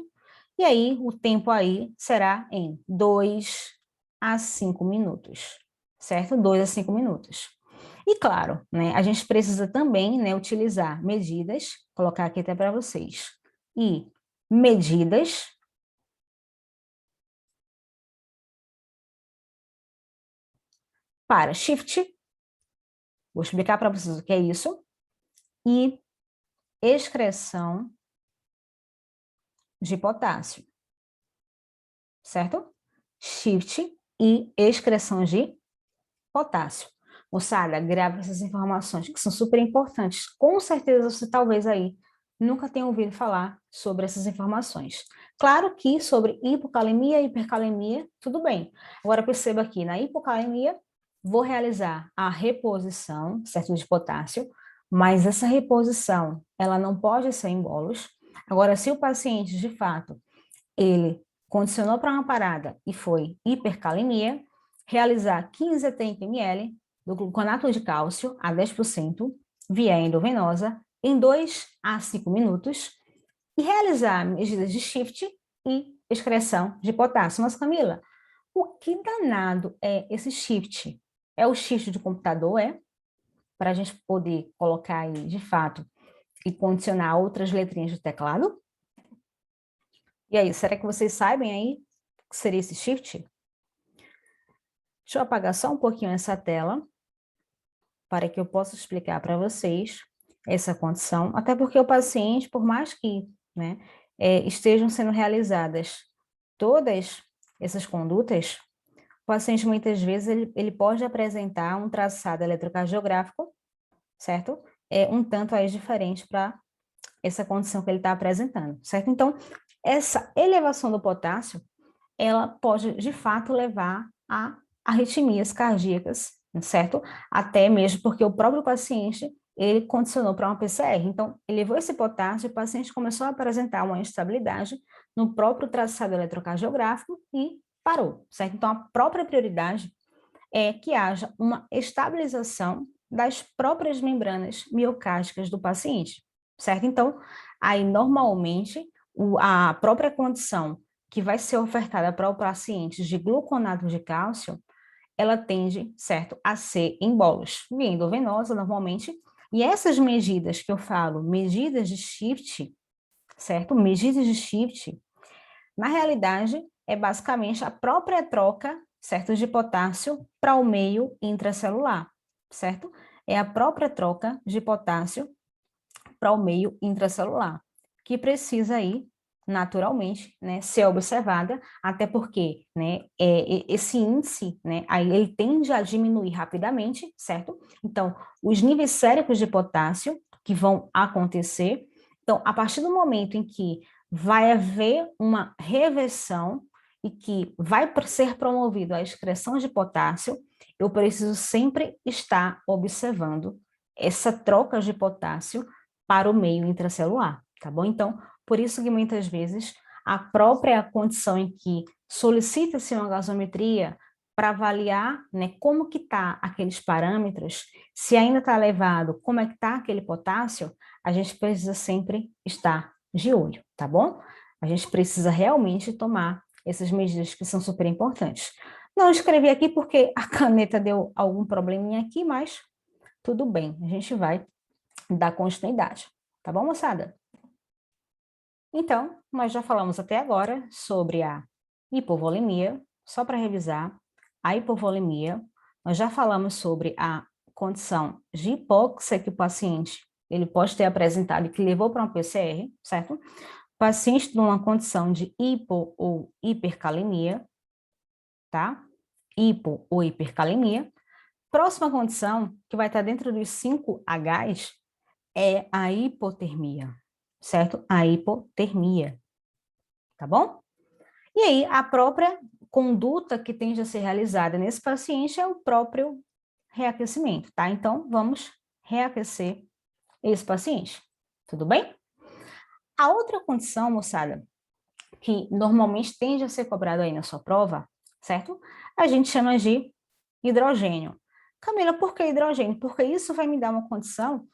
e aí o tempo aí será em 2 a 5 minutos, certo? 2 a 5 minutos. E claro, né, a gente precisa também, né, utilizar medidas, colocar aqui até para vocês, e medidas para shift, vou explicar para vocês o que é isso, e excreção de potássio, certo? Shift e excreção de potássio. Moçada, grave essas informações que são super importantes. Com certeza você talvez aí nunca tenha ouvido falar sobre essas informações. Claro que sobre hipocalemia e hipercalemia, tudo bem. Agora perceba aqui, na hipocalemia, vou realizar a reposição, certo, de potássio, mas essa reposição, ela não pode ser em bolos. Agora, se o paciente, de fato, ele condicionou para uma parada e foi hipercalemia, realizar 15 a 30 ml do gluconato de cálcio a 10% via endovenosa em 2 a 5 minutos e realizar medidas de shift e excreção de potássio. Mas, Camila, o que danado é esse shift? É o shift de computador, é? Para a gente poder colocar aí, de fato, e condicionar outras letrinhas do teclado? E aí, será que vocês sabem aí o que seria esse shift? Deixa eu apagar só um pouquinho essa tela, para que eu possa explicar para vocês essa condição, até porque o paciente, por mais que, né, estejam sendo realizadas todas essas condutas, o paciente muitas vezes ele pode apresentar um traçado eletrocardiográfico, certo? Um tanto aí diferente para essa condição que ele está apresentando, certo? Então, essa elevação do potássio, ela pode, de fato, levar a arritmias cardíacas, certo? Até mesmo porque o próprio paciente, ele condicionou para uma PCR. Então, ele levou esse potássio, o paciente começou a apresentar uma instabilidade no próprio traçado eletrocardiográfico e parou, certo? Então, a própria prioridade é que haja uma estabilização das próprias membranas miocárdicas do paciente, certo? Então, aí, normalmente, a própria condição que vai ser ofertada para o paciente de gluconato de cálcio, ela tende, certo, a ser em bolos, via endovenosa normalmente, e essas medidas que eu falo, medidas de shift, certo? Medidas de shift, na realidade, é basicamente a própria troca, certo, de potássio para o meio intracelular, certo? É a própria troca de potássio para o meio intracelular, que precisa aí, naturalmente, né, ser observada, até porque, né, esse índice, né, aí ele tende a diminuir rapidamente, certo? Então, os níveis séricos de potássio que vão acontecer, então, a partir do momento em que vai haver uma reversão e que vai ser promovido a excreção de potássio, eu preciso sempre estar observando essa troca de potássio para o meio intracelular, tá bom? Então, por isso que muitas vezes a própria condição em que solicita-se uma gasometria para avaliar, né, como que tá aqueles parâmetros, se ainda está elevado, como é que está aquele potássio, a gente precisa sempre estar de olho, tá bom? A gente precisa realmente tomar essas medidas que são super importantes. Não escrevi aqui porque a caneta deu algum probleminha aqui, mas tudo bem, a gente vai dar continuidade. Tá bom, moçada? Então, nós já falamos até agora sobre a hipovolemia, só para revisar, a hipovolemia, nós já falamos sobre a condição de hipóxia que o paciente ele pode ter apresentado e que levou para uma PCR, certo? Paciente numa condição de hipo ou hipercalemia, tá? hipo ou hipercalemia. Próxima condição, que vai estar dentro dos 5 Hs, é a hipotermia, certo? A hipotermia, tá bom? E aí, a própria conduta que tende a ser realizada nesse paciente é o próprio reaquecimento, tá? Então, vamos reaquecer esse paciente, tudo bem? A outra condição, moçada, que normalmente tende a ser cobrado aí na sua prova, certo? A gente chama de hidrogênio. Camila, por que hidrogênio? Porque isso vai me dar uma condição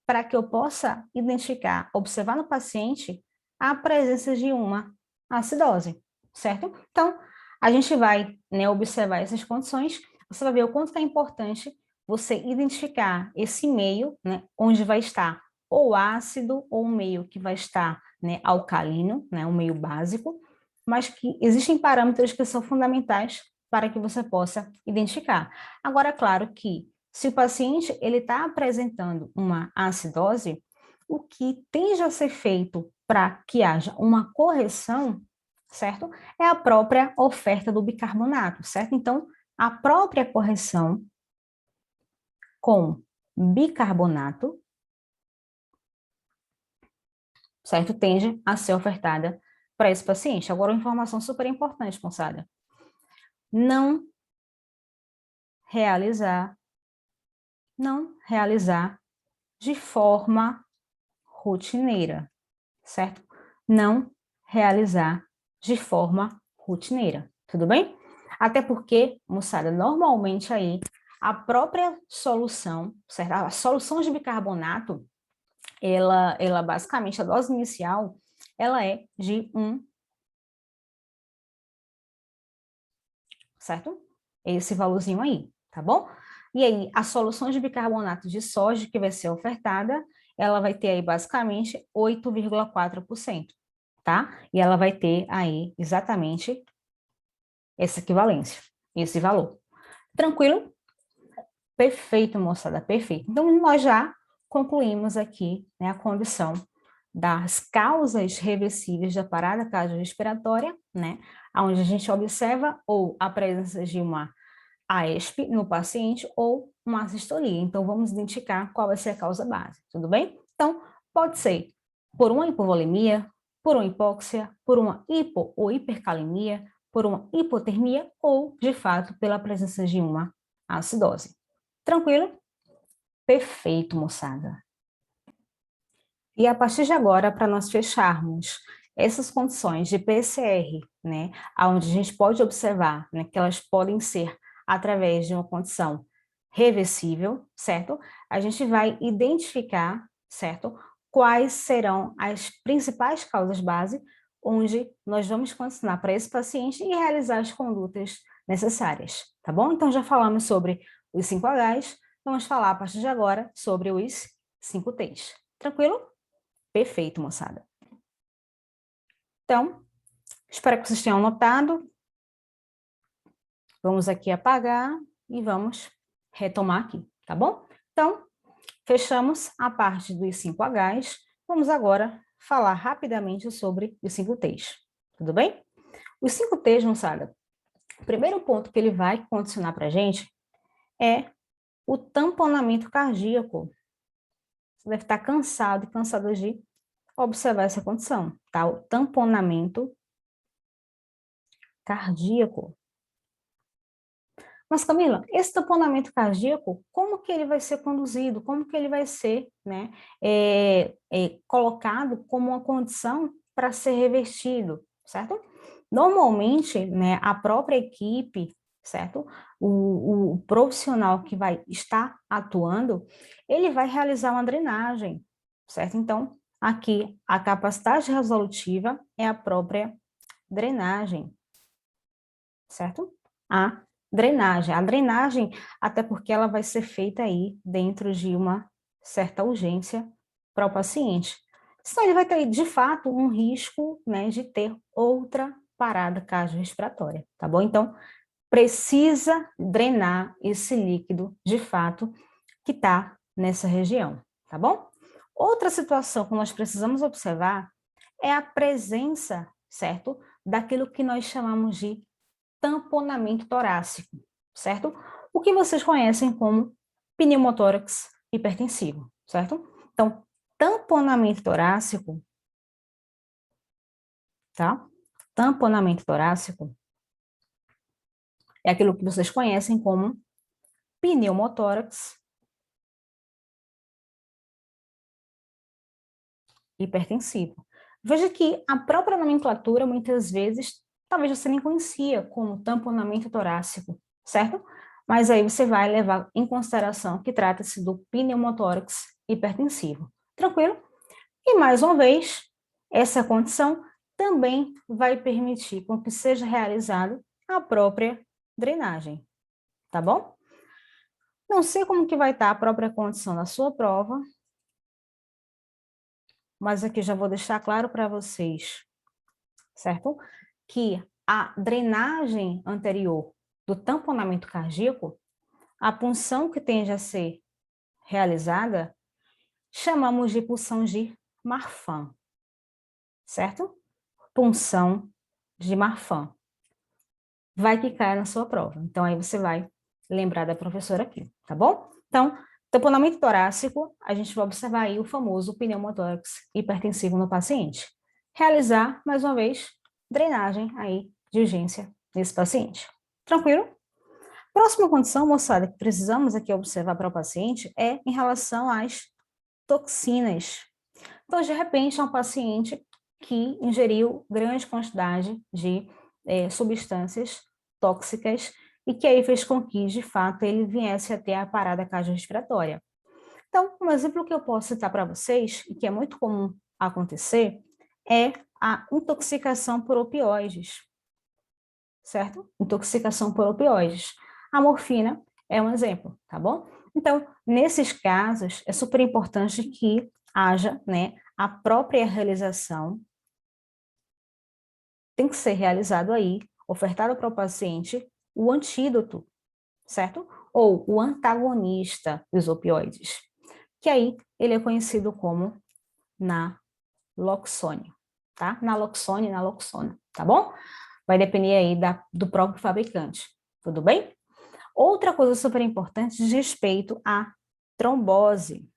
para que eu possa identificar, observar no paciente a presença de uma acidose, certo? Então, a gente vai, né, observar essas condições, você vai ver o quanto é importante você identificar esse meio, né, onde vai estar ou ácido ou um meio que vai estar, né, alcalino, né, um meio básico, mas que existem parâmetros que são fundamentais para que você possa identificar. Agora, é claro que se o paciente ele está apresentando uma acidose, o que tende a ser feito para que haja uma correção, certo? É a própria oferta do bicarbonato, certo? Então, a própria correção com bicarbonato, certo? Tende a ser ofertada para esse paciente. Agora, uma informação super importante, moçada. Não realizar de forma rotineira, certo? Não realizar de forma rotineira, tudo bem? Até porque, moçada, normalmente aí a própria solução, certo? A solução de bicarbonato, ela basicamente, a dose inicial, ela é de 1, certo? Esse valorzinho aí, tá bom? E aí, a solução de bicarbonato de sódio que vai ser ofertada, ela vai ter aí basicamente 8,4%, tá? E ela vai ter aí exatamente essa equivalência, esse valor. Tranquilo? Perfeito, moçada, perfeito. Então, nós já concluímos aqui, né, a condição das causas reversíveis da parada cardiorrespiratória, né, onde a gente observa ou a presença de uma AESP no paciente ou uma assistolia. Então, vamos identificar qual vai ser a causa base, tudo bem? Então, pode ser por uma hipovolemia, por uma hipóxia, por uma hipo ou hipercalemia, por uma hipotermia ou, de fato, pela presença de uma acidose. Tranquilo? Perfeito, moçada. E a partir de agora, para nós fecharmos essas condições de PCR, né, onde a gente pode observar, né, que elas podem ser através de uma condição reversível, certo? A gente vai identificar, certo? Quais serão as principais causas base, onde nós vamos condicionar para esse paciente e realizar as condutas necessárias, tá bom? Então, já falamos sobre os 5Hs, vamos falar a partir de agora sobre os 5Ts. Tranquilo? Perfeito, moçada. Então, espero que vocês tenham notado. Vamos aqui apagar e vamos retomar aqui, tá bom? Então, fechamos a parte dos 5Hs. Vamos agora falar rapidamente sobre os 5Ts. Tudo bem? Os 5Ts, moçada, o primeiro ponto que ele vai condicionar para a gente é o tamponamento cardíaco. Você deve estar cansado e cansada de observar essa condição, tá? O tamponamento cardíaco. Mas, Camila, esse tamponamento cardíaco, como que ele vai ser conduzido? Como que ele vai ser, né, colocado como uma condição para ser revertido, certo? Normalmente, né, a própria equipe, certo? O profissional que vai estar atuando, ele vai realizar uma drenagem, certo? Então, aqui, a capacidade resolutiva é a própria drenagem, certo? A drenagem, até porque ela vai ser feita aí dentro de uma certa urgência para o paciente. Senão ele vai ter, de fato, um risco, né, de ter outra parada cardiorrespiratória, tá bom? Então, precisa drenar esse líquido, de fato, que está nessa região, tá bom? Outra situação que nós precisamos observar é a presença, certo, daquilo que nós chamamos de tamponamento torácico, certo? O que vocês conhecem como pneumotórax hipertensivo, certo? Então, tamponamento torácico, tá? Tamponamento torácico é aquilo que vocês conhecem como pneumotórax hipertensivo. Veja que a própria nomenclatura, muitas vezes, talvez você nem conhecia como tamponamento torácico, certo? Mas aí você vai levar em consideração que trata-se do pneumotórax hipertensivo. Tranquilo? E, mais uma vez, essa condição também vai permitir com que seja realizada a própria drenagem, tá bom? Não sei como que vai estar a própria condição na sua prova, mas aqui já vou deixar claro para vocês, certo? Que a drenagem anterior do tamponamento cardíaco, a punção que tende a ser realizada, chamamos de punção de Marfan, certo? Punção de Marfan. Vai que cai na sua prova. Então, aí você vai lembrar da professora aqui, tá bom? Então, tamponamento torácico, a gente vai observar aí o famoso pneumotórax hipertensivo no paciente. Realizar, mais uma vez, drenagem aí de urgência nesse paciente. Tranquilo? Próxima condição, moçada, que precisamos aqui observar para o paciente é em relação às toxinas. Então, de repente, é um paciente que ingeriu grande quantidade de substâncias tóxicas e que aí fez com que, de fato, ele viesse a ter a parada cardiorrespiratória. Então, um exemplo que eu posso citar para vocês, e que é muito comum acontecer, é a intoxicação por opioides, certo? Intoxicação por opioides. A morfina é um exemplo, tá bom? Então, nesses casos, é super importante que haja, né, a própria realização, tem que ser realizado aí, ofertado para o paciente, o antídoto, certo? Ou o antagonista dos opioides, que aí ele é conhecido como naloxone, tá? Naloxone, naloxona, tá bom? Vai depender aí do próprio fabricante, tudo bem? Outra coisa super importante diz respeito à trombose,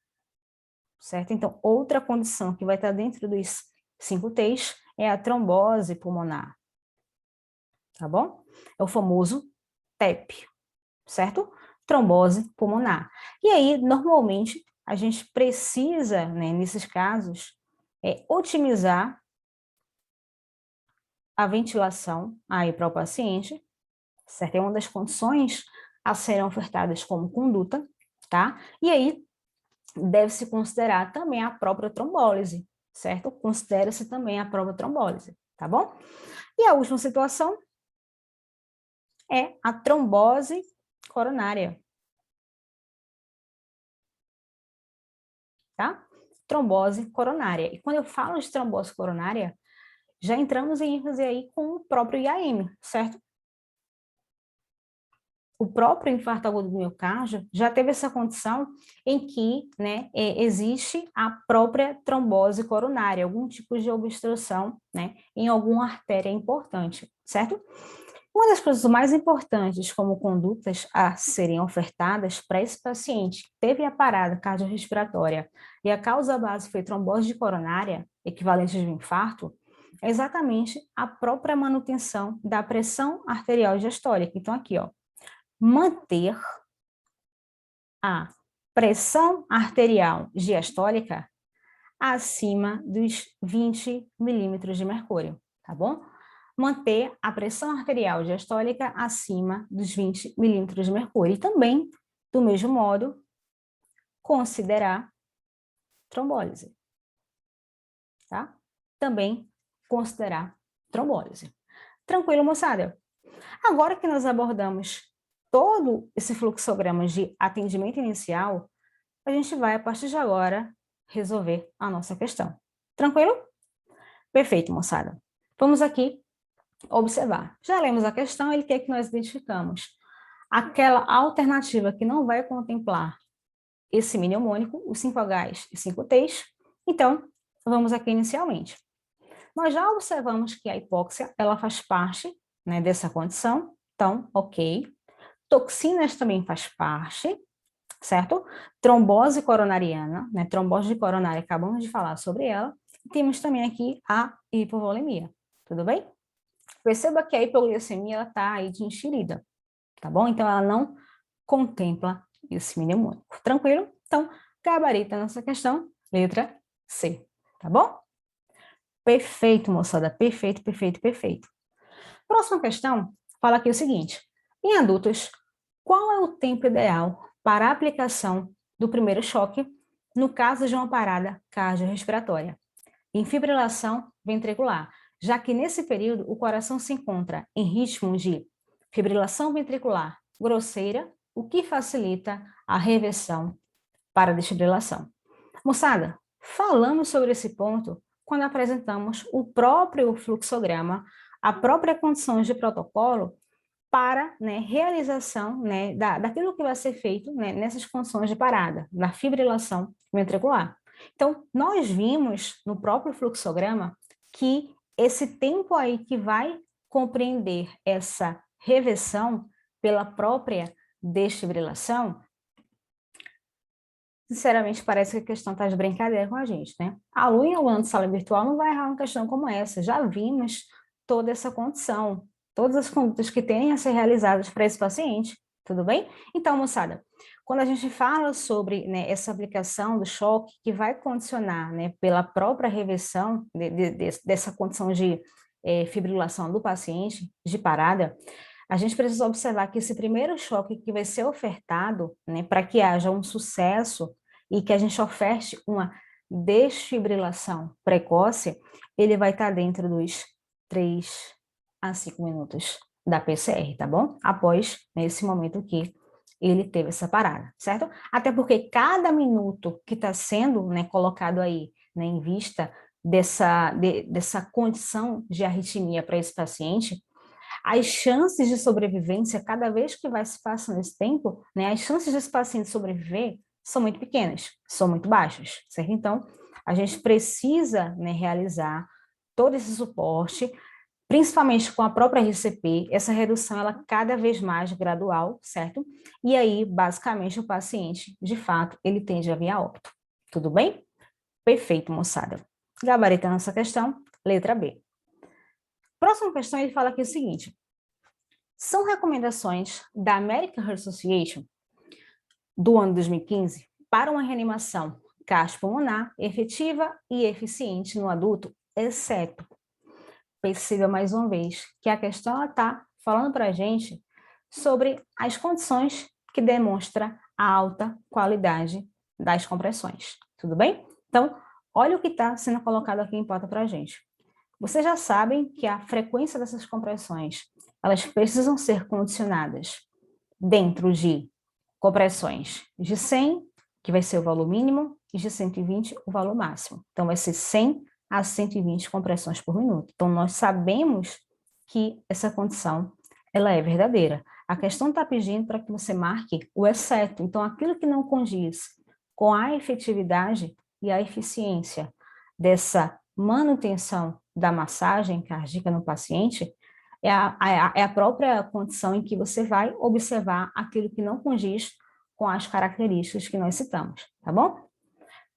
certo? Então, outra condição que vai estar dentro dos 5Ts é a trombose pulmonar, tá bom? É o famoso TEP, certo? Trombose pulmonar. E aí, normalmente, a gente precisa, né, nesses casos, otimizar a ventilação aí para o paciente, certo? É uma das condições a serem ofertadas como conduta, tá? E aí, deve-se considerar também a própria trombólise, certo? Considera-se também a própria trombólise, tá bom? E a última situação é a trombose coronária, tá? Trombose coronária. E quando eu falo de trombose coronária, já entramos em ênfase aí com o próprio IAM, certo? O próprio infarto agudo do miocárdio já teve essa condição em que, né, existe a própria trombose coronária, algum tipo de obstrução, né, em alguma artéria importante, certo? Uma das coisas mais importantes como condutas a serem ofertadas para esse paciente que teve a parada cardiorrespiratória e a causa base foi trombose coronária, equivalente de um infarto, é exatamente a própria manutenção da pressão arterial diastólica. Então, aqui, ó, manter a pressão arterial diastólica acima dos 20 milímetros de mercúrio, tá bom? Manter a pressão arterial diastólica acima dos 20 milímetros de mercúrio. E também, do mesmo modo, considerar trombólise, tá? Também considerar trombólise. Tranquilo, moçada? Agora que nós abordamos todo esse fluxograma de atendimento inicial, a gente vai, a partir de agora, resolver a nossa questão. Tranquilo? Perfeito, moçada. Vamos aqui observar. Já lemos a questão, ele quer que nós identificamos aquela alternativa que não vai contemplar esse mnemônico, os 5Hs e 5Ts. Então, vamos aqui inicialmente. Nós já observamos que a hipóxia, ela faz parte, né, dessa condição, então, ok. Toxinas também faz parte, certo? Trombose coronariana, né? Trombose coronária, acabamos de falar sobre ela. Temos também aqui a hipovolemia, tudo bem? Perceba que a hipoglicemia, ela está aí de enxerida, tá bom? Então, ela não contempla esse mnemônico. Tranquilo? Então, gabarita nossa questão, letra C, tá bom? Perfeito, moçada, perfeito, perfeito, perfeito. Próxima questão fala aqui o seguinte: em adultos, qual é o tempo ideal para a aplicação do primeiro choque no caso de uma parada cardiorrespiratória em fibrilação ventricular, já que nesse período o coração se encontra em ritmo de fibrilação ventricular grosseira, o que facilita a reversão para a desfibrilação. Moçada, falamos sobre esse ponto quando apresentamos o próprio fluxograma, a própria condição de protocolo para, né, realização, né, daquilo que vai ser feito, né, nessas condições de parada, da fibrilação ventricular. Então, nós vimos no próprio fluxograma que esse tempo aí que vai compreender essa reversão pela própria desfibrilação, sinceramente, parece que a questão está de brincadeira com a gente, né? Aluno em aluno de sala virtual não vai errar uma questão como essa. Já vimos toda essa condição, todas as condutas que têm a ser realizadas para esse paciente, tudo bem? Então, moçada, quando a gente fala sobre, né, essa aplicação do choque que vai condicionar, né, pela própria reversão dessa condição de fibrilação do paciente, de parada, a gente precisa observar que esse primeiro choque que vai ser ofertado, né, para que haja um sucesso e que a gente oferte uma desfibrilação precoce, ele vai estar dentro dos 3 a 5 minutos da PCR, tá bom? Após, né, esse momento que ele teve essa parada, certo? Até porque cada minuto que está sendo, né, colocado aí, né, em vista dessa condição de arritmia para esse paciente, as chances de sobrevivência, cada vez que vai se passando esse tempo, né, as chances desse paciente sobreviver são muito pequenas, são muito baixas, certo? Então, a gente precisa, né, realizar todo esse suporte, principalmente com a própria RCP, essa redução, ela cada vez mais gradual, certo? E aí, basicamente, o paciente, de fato, ele tende a vir a óbito. Tudo bem? Perfeito, moçada. Gabaritando essa questão, letra B. Próxima questão, ele fala aqui o seguinte: são recomendações da American Heart Association do ano 2015 para uma reanimação cardiopulmonar efetiva e eficiente no adulto, exceto, perceba mais uma vez que a questão está falando para a gente sobre as condições que demonstram a alta qualidade das compressões, tudo bem? Então, olha o que está sendo colocado aqui em pauta para a gente. Vocês já sabem que a frequência dessas compressões, elas precisam ser condicionadas dentro de compressões de 100, que vai ser o valor mínimo, e de 120, o valor máximo. Então, vai ser 100 a 120 compressões por minuto. Então, nós sabemos que essa condição, ela é verdadeira. A questão está pedindo para que você marque o exceto. Então, aquilo que não condiz com a efetividade e a eficiência dessa manutenção da massagem cardíaca no paciente, é a própria condição em que você vai observar aquilo que não condiz com as características que nós citamos, tá bom?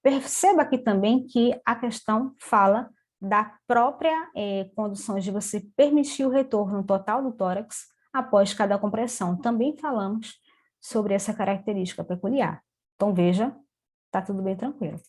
Perceba aqui também que a questão fala da própria condição de você permitir o retorno total do tórax após cada compressão. Também falamos sobre essa característica peculiar. Então, veja, tá tudo bem tranquilo.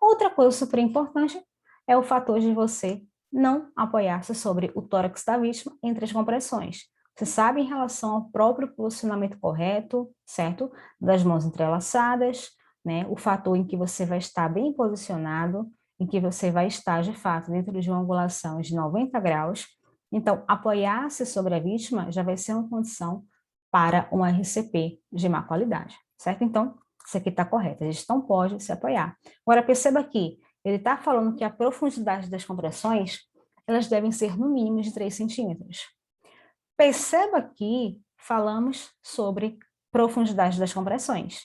Outra coisa super importante é o fator de você não apoiar-se sobre o tórax da vítima entre as compressões. Você sabe em relação ao próprio posicionamento correto, certo? Das mãos entrelaçadas, né? O fator em que você vai estar bem posicionado, em que você vai estar, de fato, dentro de uma angulação de 90 graus. Então, apoiar-se sobre a vítima já vai ser uma condição para um RCP de má qualidade, certo? Então, isso aqui está correto, a gente não pode se apoiar. Agora, perceba aqui, ele está falando que a profundidade das compressões, elas devem ser no mínimo de 3 centímetros. Perceba que falamos sobre profundidade das compressões.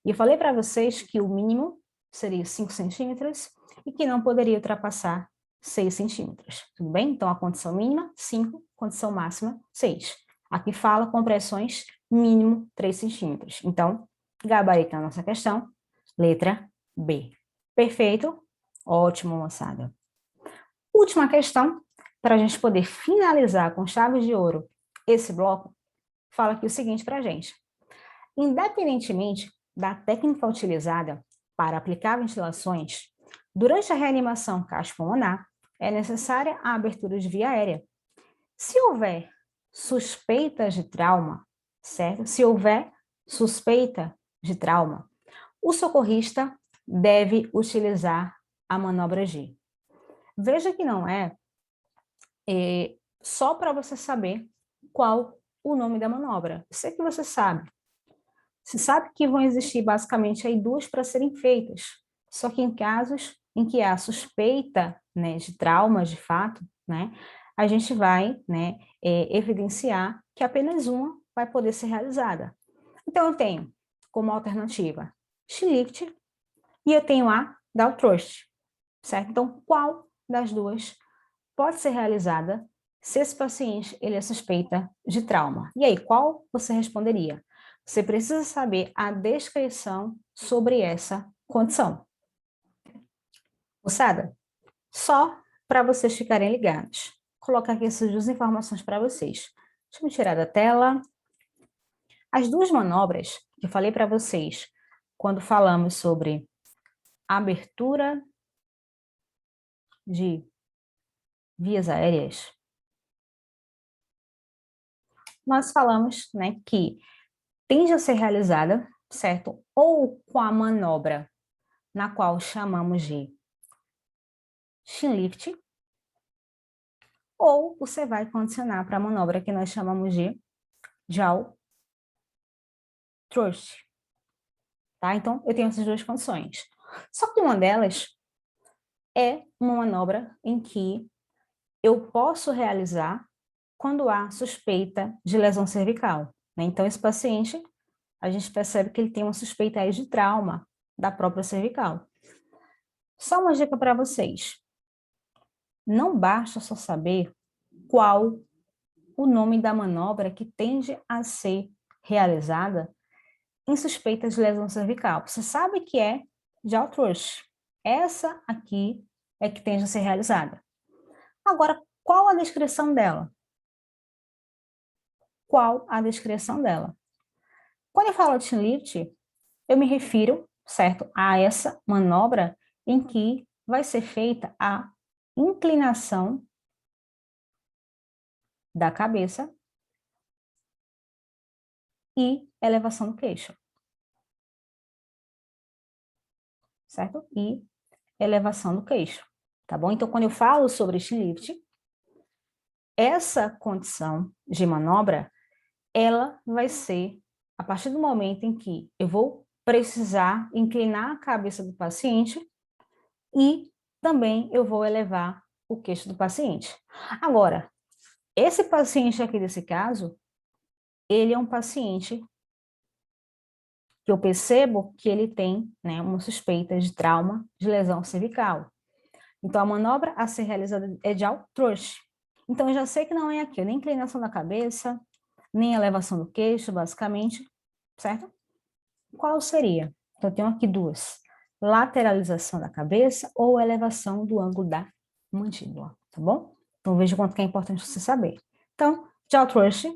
E eu falei para vocês que o mínimo seria 5 centímetros e que não poderia ultrapassar 6 centímetros. Tudo bem? Então, a condição mínima, 5, condição máxima, 6. Aqui fala compressões mínimo 3 centímetros. Então, gabarito na nossa questão, letra B. Perfeito? Ótimo, moçada. Última questão, para a gente poder finalizar com chave de ouro esse bloco, fala aqui o seguinte para a gente. Independentemente da técnica utilizada para aplicar ventilações, durante a reanimação cardiopulmonar, é necessária a abertura de via aérea. Se houver suspeitas de trauma, certo? Se houver suspeita de trauma, o socorrista deve utilizar a manobra G. Veja que não é só para você saber qual o nome da manobra. Isso é que você sabe. Você sabe que vão existir basicamente aí duas para serem feitas. Só que em casos em que há suspeita, né, de traumas de fato, né, a gente vai, né, evidenciar que apenas uma vai poder ser realizada. Então, eu tenho como alternativa Schlicht e eu tenho a Daltrust, certo? Então, qual das duas pode ser realizada se esse paciente ele é suspeita de trauma? E aí, qual você responderia? Você precisa saber a descrição sobre essa condição. Moçada, só para vocês ficarem ligados. Vou colocar aqui essas duas informações para vocês. Deixa eu me tirar da tela. As duas manobras que eu falei para vocês quando falamos sobre abertura de vias aéreas, nós falamos, né, que tende a ser realizada, certo? Ou com a manobra na qual chamamos de chin lift, ou você vai condicionar para a manobra que nós chamamos de jaw thrust, tá? Então, eu tenho essas duas condições. Só que uma delas é uma manobra em que eu posso realizar quando há suspeita de lesão cervical, né? Então, esse paciente, a gente percebe que ele tem uma suspeita aí de trauma da própria cervical. Só uma dica para vocês. Não basta só saber qual o nome da manobra que tende a ser realizada em suspeita de lesão cervical. Você sabe que é jaw thrust. Essa aqui é que tende a ser realizada. Agora, qual a descrição dela? Qual a descrição dela? Quando eu falo de chin lift, eu me refiro, certo, a essa manobra em que vai ser feita a inclinação da cabeça e elevação do queixo, certo? E elevação do queixo, tá bom? Então, quando eu falo sobre chin lift, essa condição de manobra, ela vai ser a partir do momento em que eu vou precisar inclinar a cabeça do paciente e também eu vou elevar o queixo do paciente. Agora, esse paciente aqui desse caso, ele é um paciente que eu percebo que ele tem, né, uma suspeita de trauma de lesão cervical. Então, a manobra a ser realizada é de jaw thrust. Então, eu já sei que não é aqui, nem inclinação da cabeça, nem elevação do queixo, basicamente, certo? Qual seria? Então, eu tenho aqui duas. Lateralização da cabeça ou elevação do ângulo da mandíbula, tá bom? Então, veja quanto que é importante você saber. Então, jaw thrust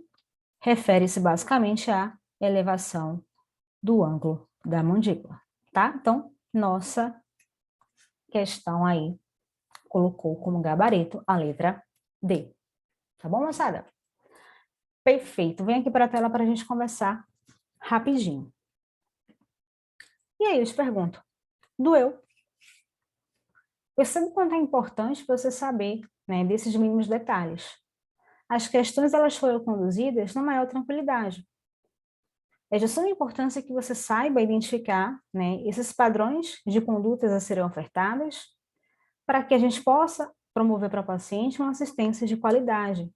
refere-se basicamente à elevação do ângulo da mandíbula, tá? Então, nossa questão aí colocou como gabarito a letra D. Tá bom, moçada? Perfeito. Vem aqui para a tela para a gente conversar rapidinho. E aí, eu te pergunto, doeu? Percebe quanto é importante você saber, né, desses mínimos detalhes. As questões, elas foram conduzidas na maior tranquilidade. É de suma importância que você saiba identificar, né, esses padrões de condutas a serem ofertadas para que a gente possa promover para o paciente uma assistência de qualidade,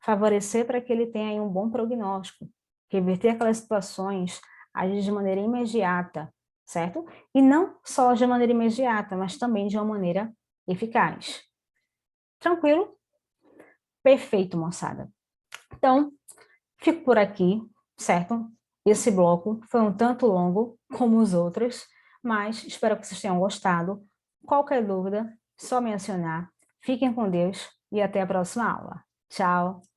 favorecer para que ele tenha aí um bom prognóstico, reverter aquelas situações, agir de maneira imediata, certo? E não só de maneira imediata, mas também de uma maneira eficaz. Tranquilo? Perfeito, moçada. Então, fico por aqui, certo? Esse bloco foi um tanto longo como os outros, mas espero que vocês tenham gostado. Qualquer dúvida, só mencionar. Fiquem com Deus e até a próxima aula. Tchau!